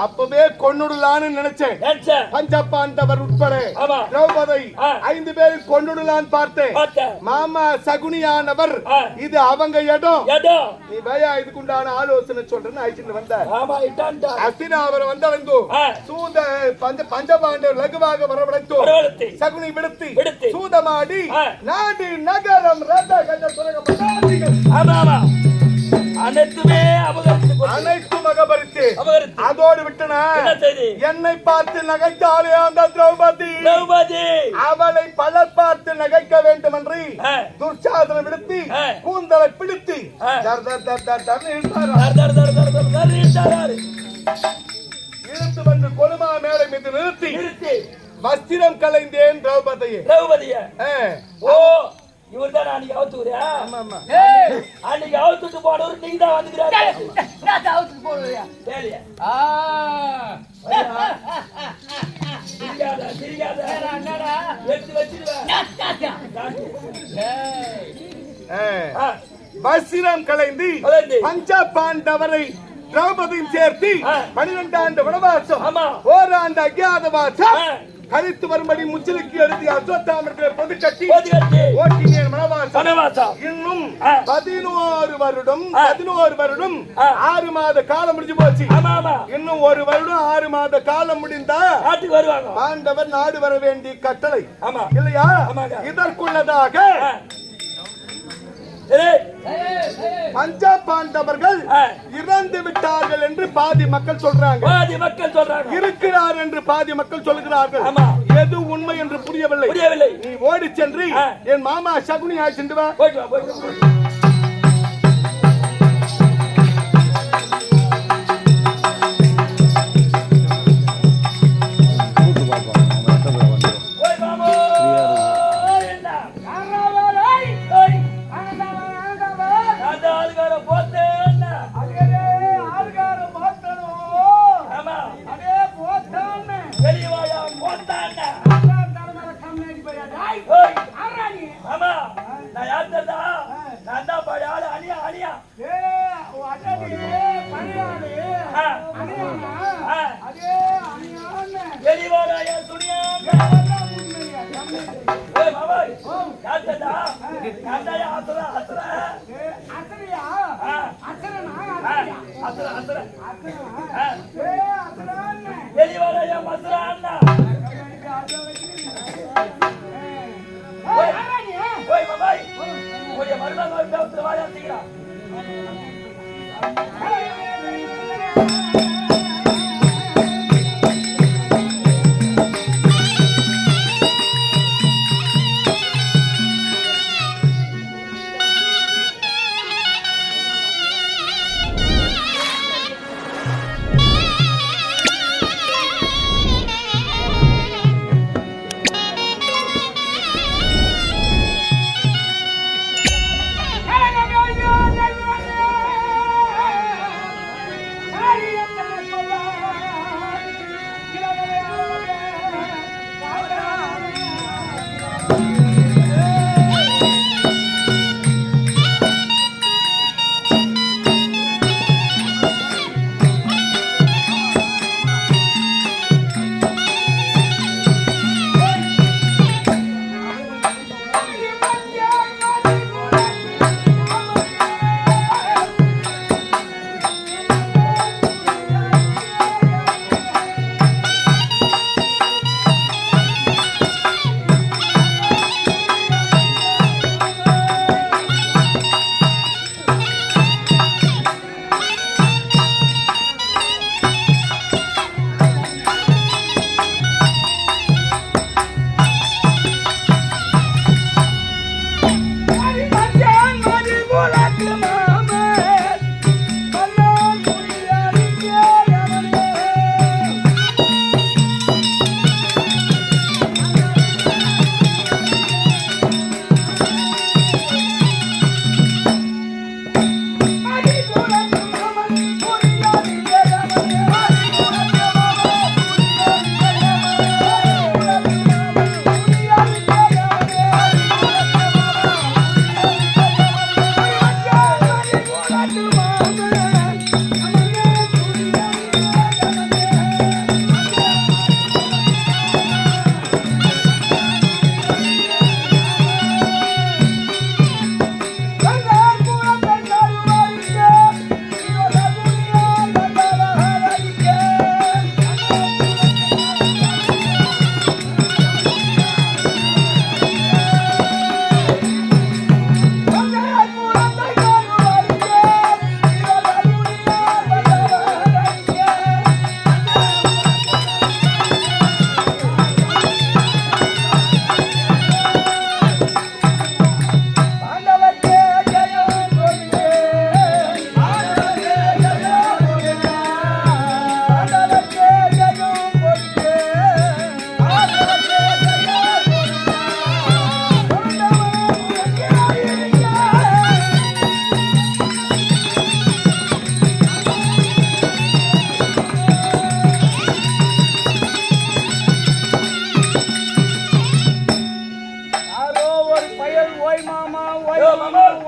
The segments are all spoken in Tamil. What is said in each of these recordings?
அப்பவே கொன்னுடலான்னு நினைச்சேன். பஞ்சபாண்டவர் உட்பட திரௌபதி 5 பேரை கொன்னுடலான்னு பார்த்தேன். மாமா சகுனியானவர் இது அவங்க இடம், நீ பயா இதுக்குண்டான ஆலோசனை சொல்றேன்னு அழைச்சிட்டு வந்த. அஸ்தினாபுரம் வந்தடைந்தோ சூத பஞ்சபாண்டவர் லகுவாக வரவழைத்தோ சகுனி விடுத்தி சூதமாடி நாடு நகரம் ரத கஜ சுரகம் அனைத்துமே அனைத்தும் அகபரித்து அதோடு விட்டன. என்னை பார்த்து நகைத்தாலே அந்த திரௌபதி அவளை பலர் பார்த்து நகைக்க வேண்டும் என்று துர்சாதனை விடுத்தி கூந்தலை பிடித்து இழுத்து வந்து கொலுமா மேடை மீது நிறுத்தி வஸ்திரம் கலைந்தேன் திரௌபதியை. ஓ இவர்தான் அன்னைக்கு அவுத்துறியா? அன்னைக்கு அவுத்துட்டு போனவர் நீங்க தான் வந்துக்கிறாரு. அவுத்துட்டு போடுறியா? சரியா? சிரிக்காத என்னடா எடுத்து வச்சிருவேன். வஸ்திரம் கலைந்து பஞ்சபாண்டவரை திரௌபதியும் சேர்த்து 12 ஆண்டு வனவாசம் ஓராண்டு அஜ்ஞாதவாசம் கழித்து வரும்படி முச்சலுக்கு எழுதி அஸ்வத்தாமர்களை பொது கட்டி ஓட்டினேன் வனவாசம். இன்னும் 11 வருடம் 6 மாத காலம் முடிஞ்சு போச்சு. இன்னும் 1 வருடம் 6 மாத காலம் முடிந்தா நாட்டுக்கு வருவாங்க. பாண்டவர் நாடு வர வேண்டிய கட்டளை இல்லையா? இதற்குள்ளதாக பஞ்சபாண்டவர்கள் இறந்து விட்டார்கள் என்று பாதி மக்கள் சொல்றாங்க, இருக்கிறார் என்று பாதி மக்கள் சொல்கிறார்கள். எது உண்மை என்று புரியவில்லை. நீ ஓடி சென்று என் மாமா சகுனி சென்று வா.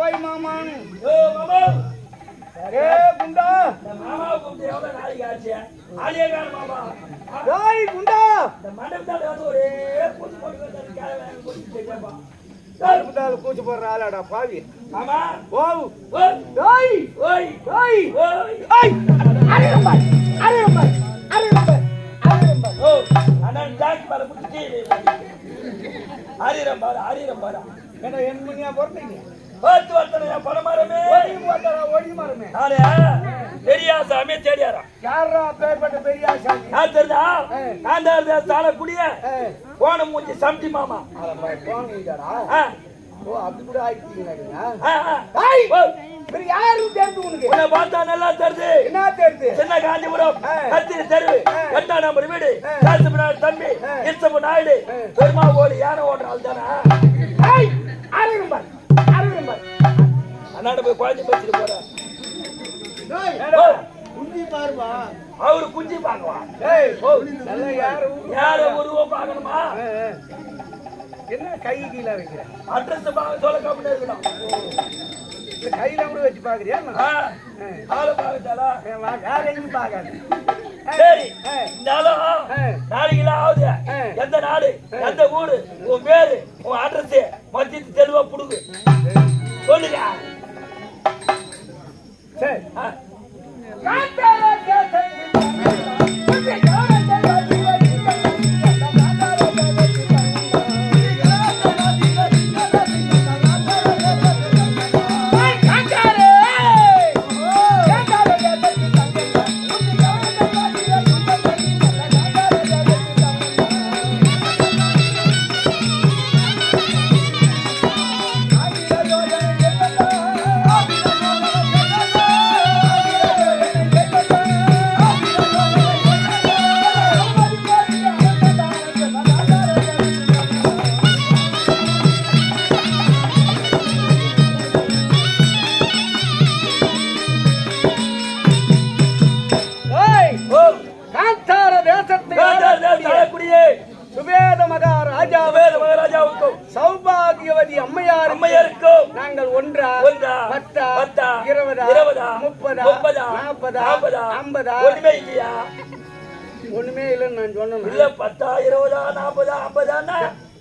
ஓய் மாமான். ஓ மாமா ஏ குண்டா. இந்த மாமாவை கூப்பிட்டு எவ்வளவு நாளைக்கு ஆச்சு ஆலியக்கார மாமா ஏய் குண்டா. இந்த மண்டபத்தால வந்து ஒரே கூத்து போட்டு கேப்பா கருப்புதால் கூச்சு போடுற ஆளாடா பாவி. மாமா ஓவ். ஓய் ஓய் ஓய் ஓய் ஓய் ஓய். அரேம்பா அரேம்பா அரேம்பா அரேம்பா. ஓ அண்ணன் ஜாக்கி மேல புடிச்சி ஆரிரம் பாரு என்ன என் முனியா போறீங்க? பார்த்து வர்த்தனையா பணமாரமே ஒளி மாறுமே. நானே பெரியா சாமி தேடியாரா யாரா பேர்பட்ட பெரிய சாமி? நான் தெரிஞ்சா காந்தார சால குடிய போன மூஞ்சி சம்டி மாமா போனீங்கடா. ஓ அப்படி கூட ஆயிட்டீங்களா? யாரும் தெரிஞ்சு உனக்கு உன்னை பார்த்தா நல்லா தெரியுது. என்ன தெரியுது? சின்ன காஞ்சிபுரம் கத்திரி தெருவு 8ஆம் நம்பர் வீடு காசிபுரம் தம்பி இஷ்டப்பு நாயுடு பெருமா ஓடி யானை ஓடுற ஆள் தானே. அண்ணாட போய் குழந்தை பேசிட்டு போறேன். குஞ்சி பாருமா. அவரு குஞ்சு பாக்குவா. யார உருவம் பாக்கணுமா? என்ன கை கீழ வைக்கிற? அட்ரஸ் சொல்ல கம்மியா இருக்கணும். கையில கூட வச்சு பாக்குறியா? ஆளு பாக்கட்டாளா? வேற எங்கேயும் பாக்காது. சரி இருந்தாலும் நாளைக்கெல்லாம் ஆகுது. எந்த நாடு எந்த ஊரு உன் பேரு உன் அட்ரஸ் மத்தியத்து தெளிவா புடுங்க சொல்லுங்க. சரி சௌபாகியவதி அம்மையாருக்கும் நாங்கள் 1 10 20 30 40 50 ஒண்ணுமே இல்லையா? ஒண்ணுமே இல்லைன்னு நான் சொன்னேன். இல்ல 10 20 40 50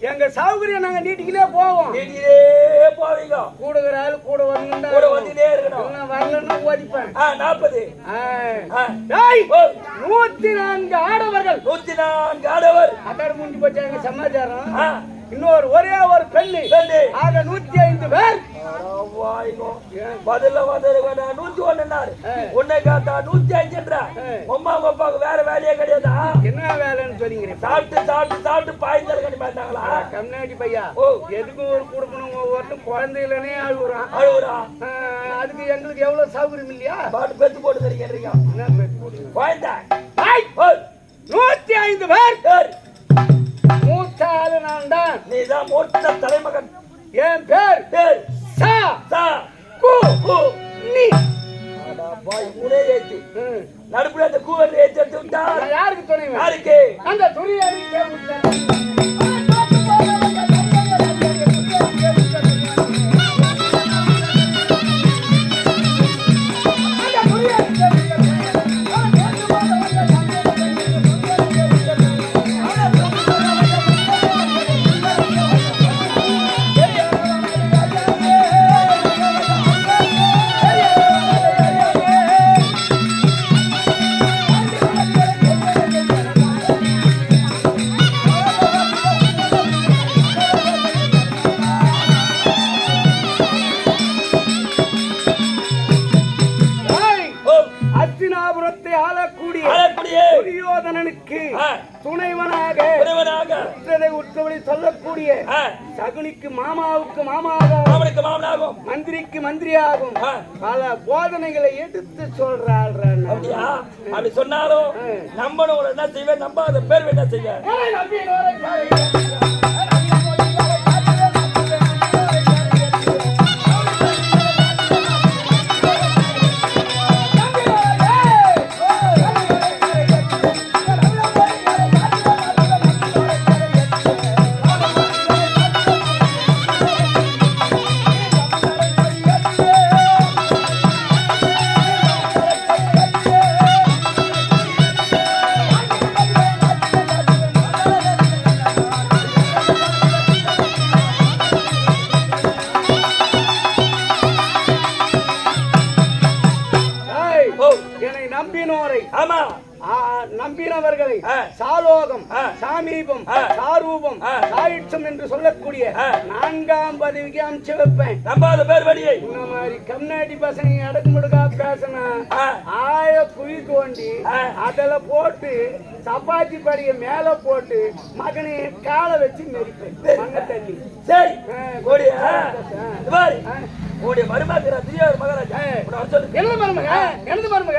எங்க சௌகரியம் நாங்க நீட்டிக்கிட்டே போவோம். நீட்டிலே போவீங்க. கூடுகிற ஆள் கூட வரணும். கூட வந்துட்டே இருக்கணும். வரலன்னா ஓடிப்பேன். 40 104 ஆடவர்கள். 104 ஆடவர். அதோட முடிஞ்சு போச்சு எங்க சமாச்சாரம். இன்னொரு ஒரே ஒரு பெண்ணு. ஆக 105 பேர். பதில வந்தது 101 உன்னை காத்தா 105. அம்மா அப்பாவுக்கு வேற வேலையே கிடையாதா? என்ன வேலைன்னு சொல்லிங்க? சாப்பிட்டு பாய்ந்தல் கட்டி பார்த்தாங்களா? கம்னாடி பையா எதுக்கும் ஒரு கொடுக்கணும். ஒவ்வொருத்தரும் குழந்தைகளே அழுகுறான். அதுக்கு எங்களுக்கு எவ்வளவு சௌகரியம் இல்லையா? பாட்டு பெத்து போட்டு தெரியுங்க. என்ன பெத்து போட்டு? 105 பேர். மூத்த ஆளு நான் தான். நீதான் மூத்த தலைமகன். என் பேர் சா சா கு நீ. மூணே ஏத்து நடுப்புல அந்த கூவர் ஏத்தி எடுத்து விட்டா யாருக்கு துணைவன்? யாருக்கு? அந்த துணியடிக்க துணைவனாக உற்றவனை சொல்லக்கூடிய சகுனிக்கு மாமாவுக்கு மந்திரிக்கு மந்திரியாகும் பல போதனைகளை எடுத்து சொல்றாள். அப்படி சொன்னாலும் நம்பணும் என்ன செய்வேன், நம்பாத பேர் என்ன செய்ய. நம்பினோரை ஆமா நம்பினவர்களை சாலோகம் சாமீபம் சாரூபம் சாயுட்சம் என்று சொல்லக்கூடிய 4ஆம் பதவிக்கு அனுப்பிச்சு வைப்பேன். நம்பாத பேர் வழியை இந்த மாதிரி கம்நாடி பசங்க அடக்குமுடுக்கா பேசணும். ஆய குழி தோண்டி அதுல போட்டு சப்பாத்தி படிய மேல போட்டு மகனை காலை வச்சு மெரிப்பேன் மண்ண தண்ணி. சரி உடைய மருமகரா திரியார் மகாராஜா எனது மருமக எனது மருமக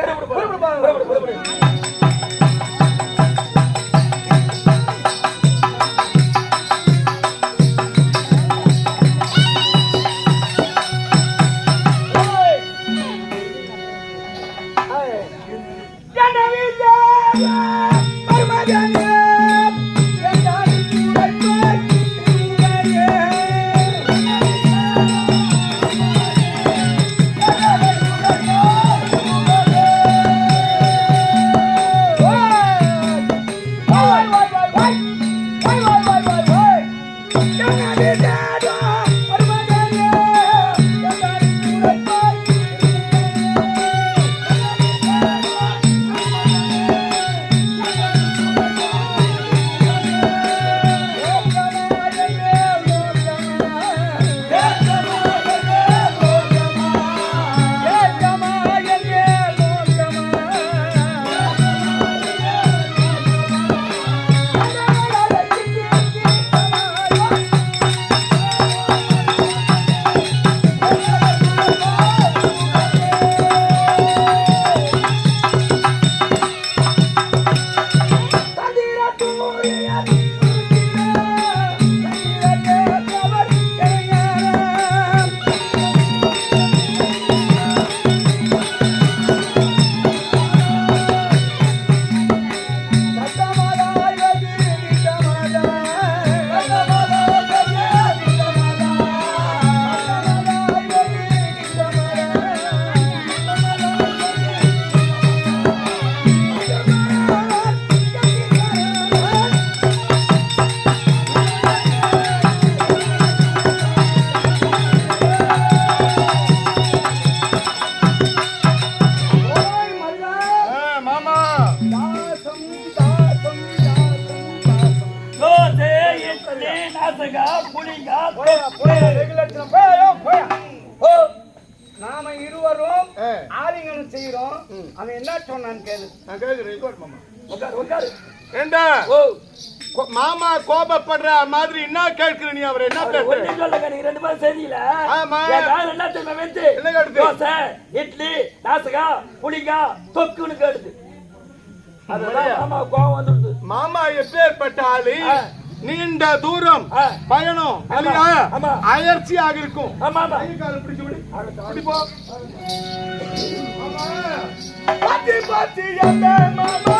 நாம இருவரும் ஆலிங்கனம் செய்யறோம். அவன் என்ன சொன்னான்னு கேளு. நான் கேக்குறேன் மாமா. உட்காரு உட்காரு. ஏண்டா மாமா கோபப்படுற மாதிரி என்ன கேட்கிற நீ? அவர் என்ன பேசுற? நீ சொல்லுங்க, நீங்க ரெண்டு பேரும் சரியில்ல. ஆமா. நான் என்ன தெரியுமா வெந்து? என்ன கேடுது? தோசை, இட்லி, நாசகா, புளிங்கா, தொக்குன்னு கேடுது. அதெல்லாம் மாமா கோபம் வந்துடுது. மாமா எப்பேற்பட்ட ஆளு? நீண்ட தூரம் பயணம் அயற்சியாக இருக்கும். பிடிச்சு விடு. அப்படி போ. பாத்தி பாத்தி மாமா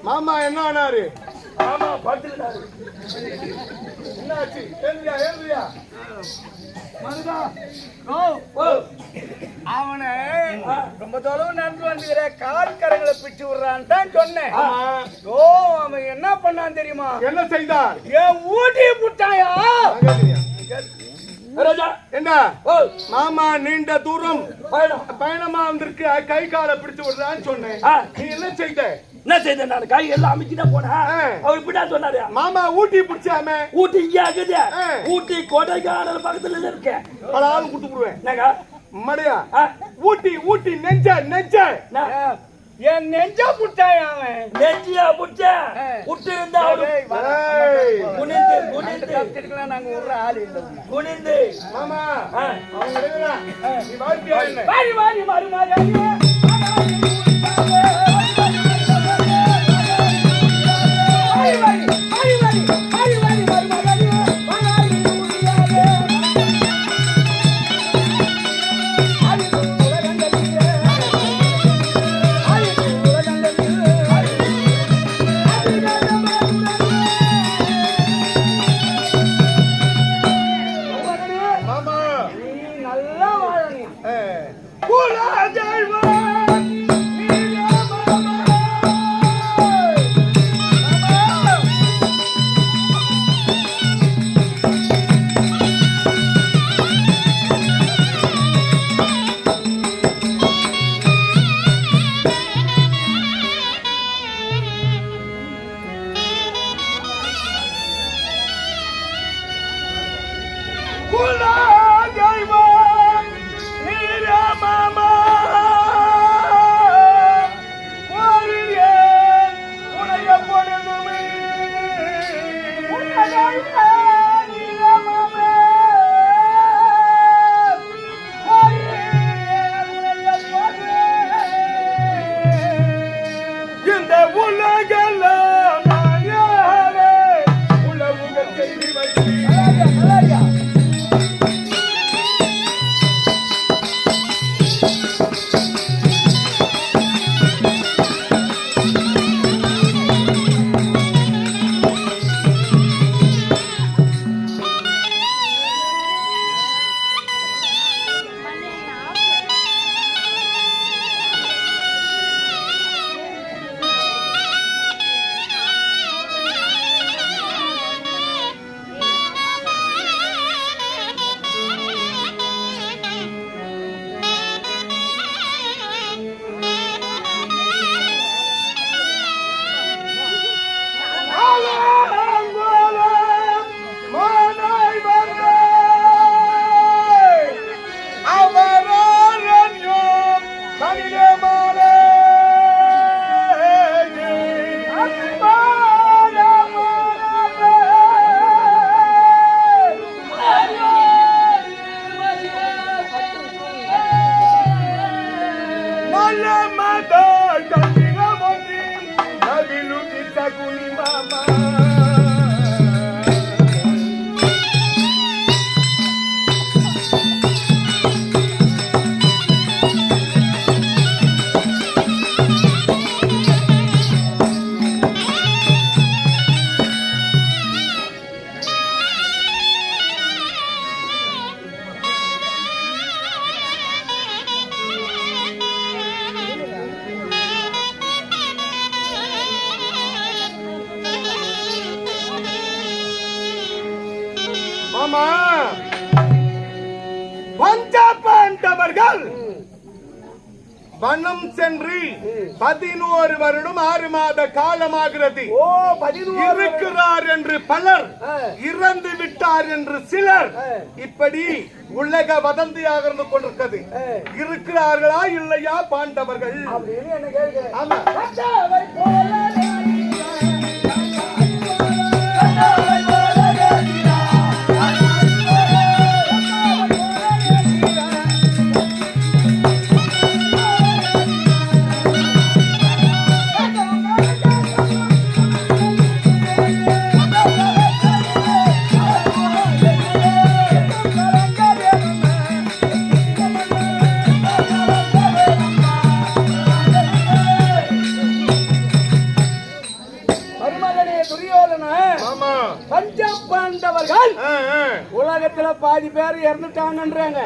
மாமா என்ன ஆனாரு? மாமா படுத்துக்கிட்டாரு. என்னாச்சு? ஏந்திரியா ஏந்திரியா. மருதா அவனை ரொம்ப தொலைவு நடந்து வந்துக்கிற கால்கரங்களை பிடிச்சு விடுறான்னு தான் சொன்னேன். அவன் என்ன பண்ணான் தெரியுமா? என்ன செய்தார்? ஏன் ஊட்டி புட்டாயா? என்ன மாமா நீண்ட தூரம் பயணமா வந்திருக்கு, கை காலை பிடிச்சு விடுறான்னு சொன்னேன். நீ என்ன செய்த? என்ன செய்த? நான் கை எல்லாம் அமைக்கிட்டே போனேன். அவர் இப்படிதான் சொன்னாரு. மாமா ஊட்டி பிடிச்சாம. ஊட்டி இங்க ஆகுது. ஊட்டி கொடைக்கானல் பக்கத்துல இருக்க பல ஆள் கூட்டு போடுவேன். என்னங்க மடையா? ஊட்டி ஊட்டி நெஞ்ச நெஞ்ச என் நெஞ்சா புட்டாயா? அவன் நெஞ்சியா புட்ட புட்டு இருந்தா குனிந்து குனிந்து நாங்க ஒரு ஆள் இல்லை. குனிந்து மாமா அவங்க வாரி வாரி மாறி மாறி மாமா இந்த உலகெல்லாம் நான் யாரே உலகுகள் செய்தி வைத்து பஞ்சபாண்டவர்கள் வனம் சென்று 11 வருடம் 6 மாத காலமாகிறது. இருக்கிறார் என்று பலர், இறந்து விட்டார் என்று சிலர், இப்படி உலக வதந்தியாக இருந்து கொண்டிருக்கிறது. இருக்கிறார்களா இல்லையா பாண்டவர்கள்? ஆமா. உலகத்துல பாதி பேர் இறந்துட்டாங்கன்றாங்க,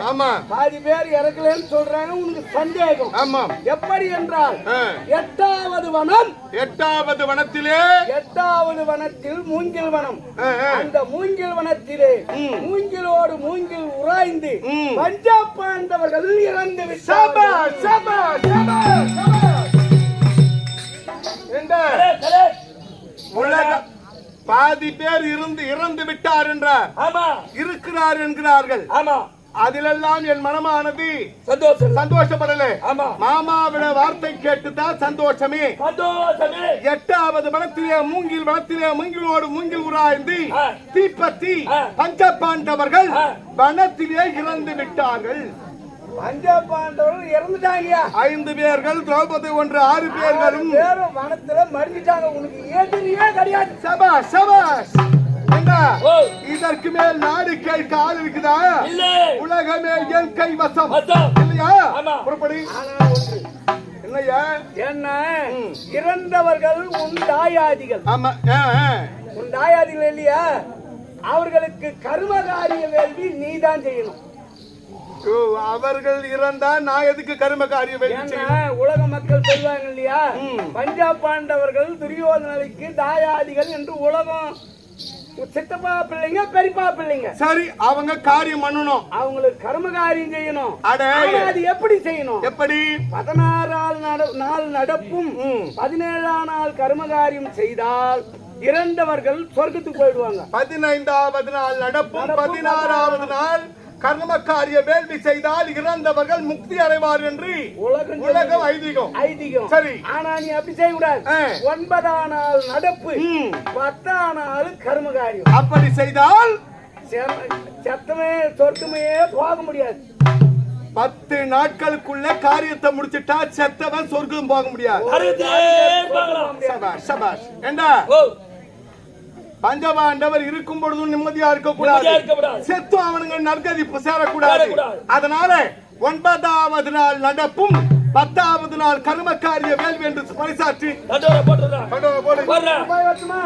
பாதி பேர் இறக்கலன்னு சொல்றாங்க. உனக்கு சந்தேகம் எப்படி என்றால், 8வது வனம், 8வது வனத்திலே 8வது வனத்தில் மூங்கில் வனம். அந்த மூங்கில் வனத்திலே மூங்கிலோடு மூங்கில் உராய்ந்து பஞ்சபாண்டவர்கள் இறந்து விட்டார்கள். பாதி பேர் இறந்து விட்டார் என்றார். இருக்கிறார் என்கிறார்கள். அதிலெல்லாம் என் மனமானது சந்தோஷப்படல. மாமாவிட வார்த்தை கேட்டுதான் சந்தோஷமே. 8வது வனத்திலே மூங்கிலோடு மூங்கில் உராய்ந்து தீப்பத்தி பஞ்சபாண்டவர்கள் வனத்திலே இறந்து விட்டார்கள். பஞ்சபாண்டவர்கள் இறந்துட்டாங்க. 5 பேர்கள், திரௌபதி 6 பேர்களும் வனத்துல மறிஞ்சிட்டாங்க. உனக்கு எதிரியே கிடையாது. சபாஷ் சபாஷ். இதற்கு மேல் நாடு கை கால் இருக்குதா? உலகமே என் கை வசம் இல்லையா? புறப்படி. என்னையா? என்ன இறந்தவர்கள் உன் தாயாதிகள். ஆமா, உன் தாயாதிகள் இல்லையா? அவர்களுக்கு கர்மகாரிய வேள்வி நீதான் செய்யணும். அவர்கள் இறந்தா நான் எதுக்கு கர்ம காரியம்? உலக மக்கள் சொல்வாங்க இல்லையா, பஞ்சபாண்டவர்கள் துரியோதனனுக்கு தாயாதிகள் என்று உலகம் சித்தப்பா பிள்ளைங்க பெரியப்பா பிள்ளைங்க. சரி, அவங்க காரியம் பண்ணணும், அவங்களுக்கு கர்ம காரியம் செய்யணும். அது எப்படி செய்யணும்? எப்படி? 16 நாள் நடப்பும் 17ஆம் நாள் கர்ம காரியம் செய்தால் இறந்தவர்கள் சொர்க்கத்துக்கு போயிடுவாங்க. 15வது நாள் நடப்பும் 16வது நாள் கர்மக்காரிய வேள்வி செய்தால் இறந்தவர்கள் முக்தி அடைவார் என்று உலகம் ஐதீகம். சரி, ஆனா நீ அப்படி செய்யக்கூடாது. 9ஆம் நாள் நடப்பு, 10ஆம் நாள் கர்மகாரியம். அப்படி செய்தால் சத்தமே சொர்க்கமே போக முடியாது. 10 நாட்களுக்குள்ள காரியத்தை முடிச்சிட்டா செத்தவன் சொர்க்கம் போக முடியாது. சபாஷ். ஏண்டா பஞ்சபாண்டவர் இருக்கும் பொழுதும் நிம்மதியா இருக்க கூடாது, செத்து அவனுங்க நற்கதி சேரக்கூடாது. அதனால 9ஆவது நாள் நடப்பும் 10ஆவது நாள் கர்மக்காரிய வேள்வி என்று பரிசாற்றி போய் வரட்டுமா?